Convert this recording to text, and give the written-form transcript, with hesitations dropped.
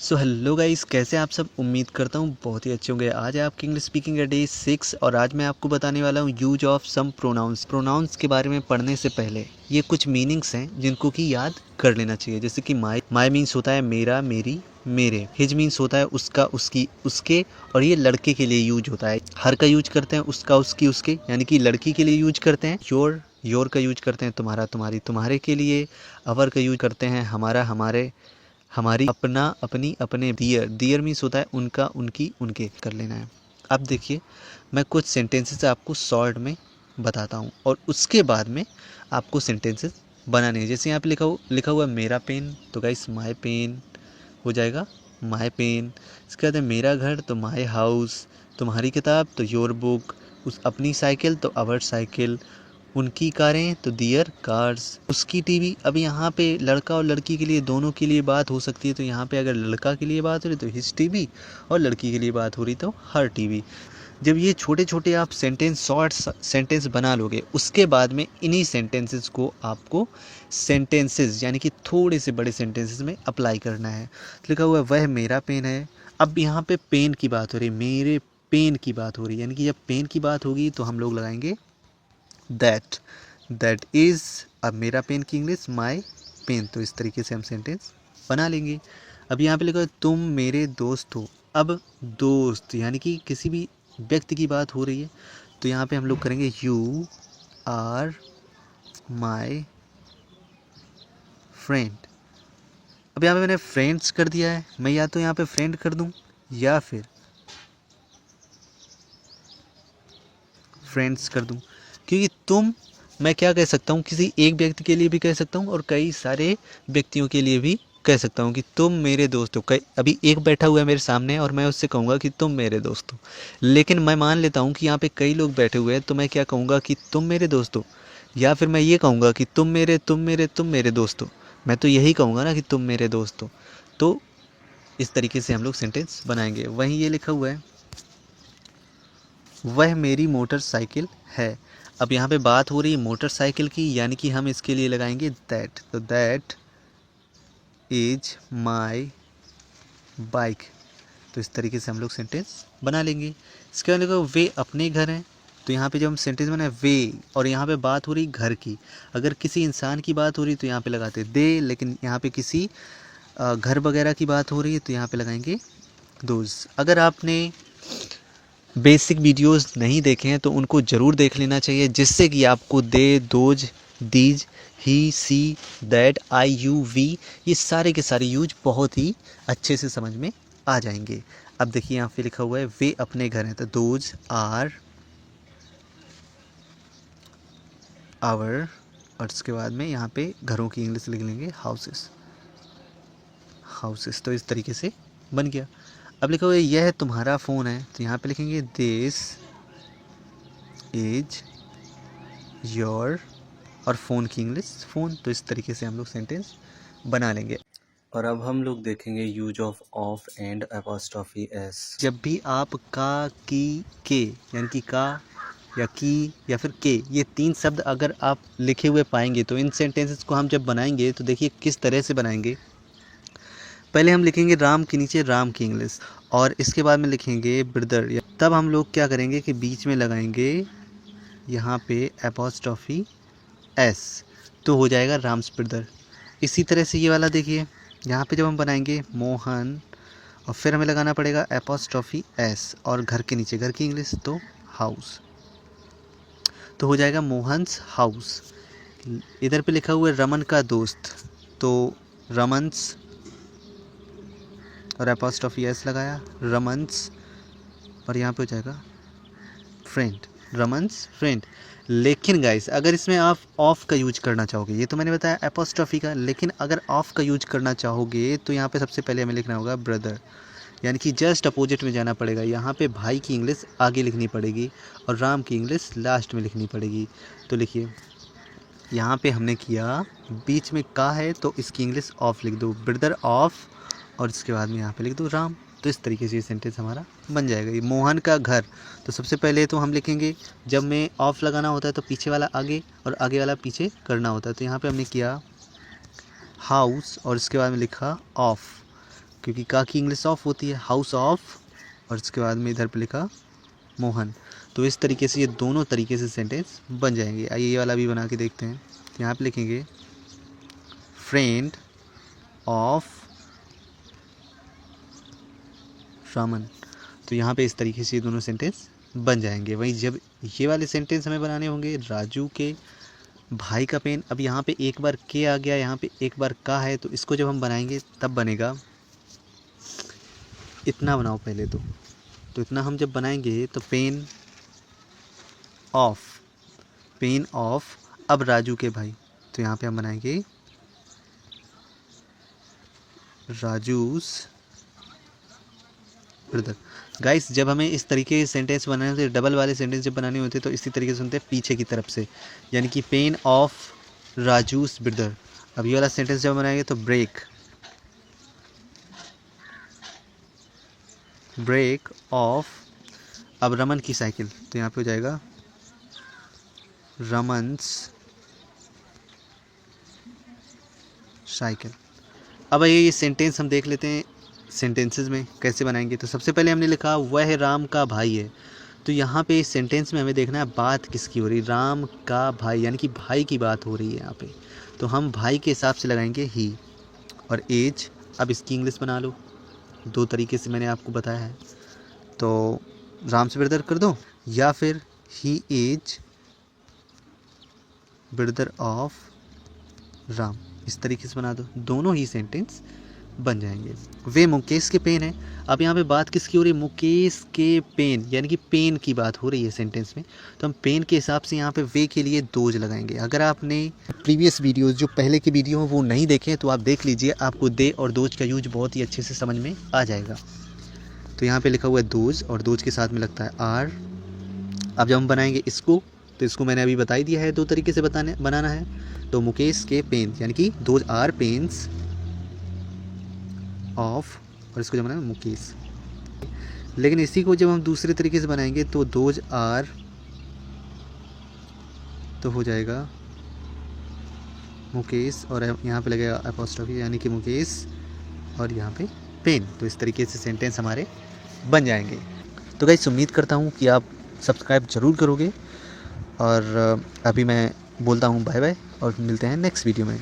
So hello guys, कैसे आप सब। उम्मीद करता हूँ बहुत ही अच्छे होंगे। आज है आपकी इंग्लिश स्पीकिंग का डे 6 और आज मैं आपको बताने वाला हूँ यूज ऑफ सम प्रोनाउंस के बारे में। पढ़ने से पहले ये कुछ मीनिंग्स हैं जिनको कि याद कर लेना चाहिए। जैसे कि माई मीन्स होता है मेरा, मेरी, मेरे। हिज मीन्स होता है उसका, उसकी, उसके। और ये लड़के के लिए यूज होता है। हर का यूज करते हैं उसका, उसकी, उसके, यानी कि लड़की के लिए यूज करते हैं। योर का यूज करते हैं तुम्हारा, तुम्हारी, तुम्हारे के लिए। अवर का यूज करते हैं हमारा, हमारे, हमारी, अपना, अपनी, अपने। दियर मीन्स होता है उनका, उनकी, उनके। कर लेना है। अब देखिए, मैं कुछ सेंटेंसेस आपको शॉर्ट में बताता हूँ और उसके बाद में आपको सेंटेंसेस बनाने हैं। जैसे यहाँ पे लिखा हुआ है मेरा पेन, तो गाइस माय पेन हो जाएगा माय पेन। इसके बाद है मेरा घर, तो माय हाउस। तुम्हारी किताब तो योर बुक। उस अपनी साइकिल तो आवर साइकिल। उनकी कारें तो दियर कार्स। उसकी टीवी। अब यहाँ पे लड़का और लड़की के लिए, दोनों के लिए बात हो सकती है। तो यहाँ पे अगर लड़का के लिए बात हो रही तो हिज टीवी, और लड़की के लिए बात हो रही तो हर टीवी। जब ये छोटे छोटे आप शॉर्ट सेंटेंस बना लोगे, उसके बाद में इन्हीं सेंटेंसेस को आपको सेंटेंसेस यानी कि थोड़े से बड़े सेंटेंसेस में अप्लाई करना है। तो लिखा हुआ है वह मेरा पेन है। अब यहाँ पे पेन की बात हो रही है, मेरे पेन की बात हो रही है, यानी कि जब पेन की बात होगी तो हम लोग लगाएंगे दैट इज़। अब मेरा पेन की इंग्लिश माई पेन। तो इस तरीके से हम सेंटेंस बना लेंगे। अब यहाँ पे लिखा है तुम मेरे दोस्त हो। अब दोस्त यानी कि किसी भी व्यक्ति की बात हो रही है, तो यहाँ पे हम लोग करेंगे यू आर माई फ्रेंड। अब यहाँ पे मैंने फ्रेंड्स कर दिया है, मैं या तो यहाँ पे फ्रेंड कर दूँ या फिर फ्रेंड्स कर दूँ, क्योंकि तुम, मैं क्या कह सकता हूँ, किसी एक व्यक्ति के लिए भी कह सकता हूँ और कई सारे व्यक्तियों के लिए भी कह सकता हूँ कि तुम मेरे दोस्त हो। कई, अभी एक बैठा हुआ है मेरे सामने और मैं उससे कहूँगा कि तुम मेरे दोस्त हो, लेकिन मैं मान लेता हूँ कि यहाँ पे कई लोग बैठे हुए हैं, तो मैं क्या कहूँगा कि तुम मेरे दोस्त हो, या फिर मैं ये कहूँगा कि तुम मेरे दोस्त हो। मैं तो यही कहूँगा ना कि तुम मेरे दोस्त हो। तो इस तरीके से हम लोग सेंटेंस बनाएंगे। वहीं ये लिखा हुआ है वह मेरी मोटरसाइकिल है। अब यहाँ पे बात हो रही है मोटरसाइकिल की, यानी कि हम इसके लिए लगाएंगे दैट। तो दैट इज माई बाइक। तो इस तरीके से हम लोग सेंटेंस बना लेंगे। इसके बाद लिखा वे अपने घर हैं। तो यहाँ पे जब हम सेंटेंस बनाए वे, और यहाँ पे बात हो रही घर की। अगर किसी इंसान की बात हो रही तो यहाँ पे लगाते दे, लेकिन यहाँ पे किसी घर वगैरह की बात हो रही है तो यहाँ पे लगाएंगे दोज। अगर आपने बेसिक वीडियोस नहीं देखे हैं तो उनको ज़रूर देख लेना चाहिए, जिससे कि आपको they, those, these, he, she, that, I, you, we, ये सारे के सारे यूज बहुत ही अच्छे से समझ में आ जाएंगे। अब देखिए यहाँ पे लिखा हुआ है वे अपने घर हैं, तो दोज आर आवर, और उसके बाद में यहाँ पे घरों की इंग्लिश लिख लेंगे हाउसेस। तो इस तरीके से बन गया। अब लिखा हुआ है यह तुम्हारा फ़ोन है, तो यहाँ पे लिखेंगे दिस इज योर, और फ़ोन की इंग्लिश फ़ोन। तो इस तरीके से हम लोग सेंटेंस बना लेंगे। और अब हम लोग देखेंगे use of and apostrophe S. जब भी आप का, की, के, यानी कि का या की या फिर के, ये तीन शब्द अगर आप लिखे हुए पाएंगे तो इन सेंटेंसेस को हम जब बनाएंगे तो देखिए किस तरह से बनाएंगे। पहले हम लिखेंगे राम के नीचे राम की इंग्लिश, और इसके बाद में लिखेंगे ब्रदर। तब हम लोग क्या करेंगे कि बीच में लगाएंगे यहाँ पे अपॉस्ट्रॉफी एस, तो हो जाएगा राम्स ब्रदर। इसी तरह से ये वाला देखिए, यहाँ पे जब हम बनाएंगे मोहन, और फिर हमें लगाना पड़ेगा अपॉस्ट्रॉफी एस, और घर के नीचे घर की इंग्लिश तो हाउस, तो हो जाएगा मोहन्स हाउस। इधर पे लिखा हुआ है रमन का दोस्त, तो रमन्स, और अपॉस्ट्रॉफी एस लगाया रमन्स, और यहाँ पे हो जाएगा फ्रेंड, रमन्स फ्रेंड। लेकिन गाइस अगर इसमें आप ऑफ का यूज करना चाहोगे, ये तो मैंने बताया एपोस्ट्रॉफी का, लेकिन अगर ऑफ का यूज करना चाहोगे तो यहाँ पे सबसे पहले हमें लिखना होगा ब्रदर, यानी कि जस्ट अपोजिट में जाना पड़ेगा। यहाँ पे भाई की इंग्लिश आगे लिखनी पड़ेगी और राम की इंग्लिश लास्ट में लिखनी पड़ेगी। तो लिखिए यहाँ पे हमने किया, बीच में का है तो इसकी इंग्लिश ऑफ लिख दो, ब्रदर ऑफ, और इसके बाद में यहाँ पे लिख दो राम। तो इस तरीके से ये सेंटेंस हमारा बन जाएगा। ये मोहन का घर, तो सबसे पहले तो हम लिखेंगे, जब में ऑफ लगाना होता है तो पीछे वाला आगे और आगे वाला पीछे करना होता है। तो यहाँ पे हमने किया हाउस और इसके बाद में लिखा ऑफ, क्योंकि का की इंग्लिश ऑफ होती है, हाउस ऑफ, और इसके बाद में इधर पे लिखा मोहन। तो इस तरीके से ये दोनों तरीके से सेंटेंस बन जाएंगे। आइए ये वाला भी बना के देखते हैं। यहाँ पे लिखेंगे फ्रेंड ऑफ रामन। तो यहाँ पे इस तरीके से ये दोनों सेंटेंस बन जाएंगे। वहीं जब ये वाले सेंटेंस हमें बनाने होंगे, राजू के भाई का पेन, अब यहाँ पे एक बार के आ गया, यहाँ पे एक बार का है, तो इसको जब हम बनाएंगे तब बनेगा, इतना बनाओ पहले तो इतना हम जब बनाएंगे तो पेन ऑफ, अब राजू के भाई, तो यहाँ पे हम बनाएंगे राजूस ब्रदर। गाइस, जब हमें इस तरीके के सेंटेंस बनाने होते, डबल वाले सेंटेंस जब बनाने होते तो इसी तरीके से सुनते हैं पीछे की तरफ से, यानी कि पेन ऑफ राजूस ब्रदर। अब ये वाला सेंटेंस जब बनाएंगे तो ब्रेक ऑफ, अब रमन की साइकिल, तो यहाँ पे हो जाएगा रमन्स साइकिल। अब ये सेंटेंस हम देख लेते हैं सेंटेंसेस में कैसे बनाएंगे। तो सबसे पहले हमने लिखा वह राम का भाई है। तो यहाँ पे इस सेंटेंस में हमें देखना है बात किसकी हो रही है, राम का भाई, यानी कि भाई की बात हो रही है यहाँ पे। तो हम भाई के हिसाब से लगाएंगे ही, और एज, अब इसकी इंग्लिश बना लो, दो तरीके से मैंने आपको बताया है। तो राम से ब्रदर कर दो, या फिर he is brother of Ram, इस तरीके से बना दो, दोनों ही सेंटेंस बन जाएंगे। वे मुकेश के पेन है। अब यहाँ पे बात किसकी हो रही है, मुकेश के पेन, यानी कि पेन की बात हो रही है सेंटेंस में। तो हम पेन के हिसाब से यहाँ पे वे के लिए दोज लगाएंगे। अगर आपने प्रीवियस वीडियोस, जो पहले के वीडियो हैं वो नहीं देखे तो आप देख लीजिए, आपको दे और दोज का यूज बहुत ही अच्छे से समझ में आ जाएगा। तो यहाँ पर लिखा हुआ है दोज, और दोज के साथ में लगता है आर। अब जब हम बनाएंगे इसको, तो इसको मैंने अभी बता ही दिया है, दो तरीके से बनाना है। तो मुकेश के पेन, यानी कि दोज आर पेन्स ऑफ, और इसको जब बनाएंगे मुकेश। लेकिन इसी को जब हम दूसरे तरीके से बनाएंगे तो दोज आर, तो हो जाएगा मुकेश, और यहाँ पे लगेगा अपॉस्ट्रोफी, यानी कि मुकेश, और यहाँ पे पेन। तो इस तरीके से सेंटेंस हमारे बन जाएंगे। तो गाइस, उम्मीद करता हूँ कि आप सब्सक्राइब ज़रूर करोगे, और अभी मैं बोलता हूँ बाय बाय, और मिलते हैं नेक्स्ट वीडियो में।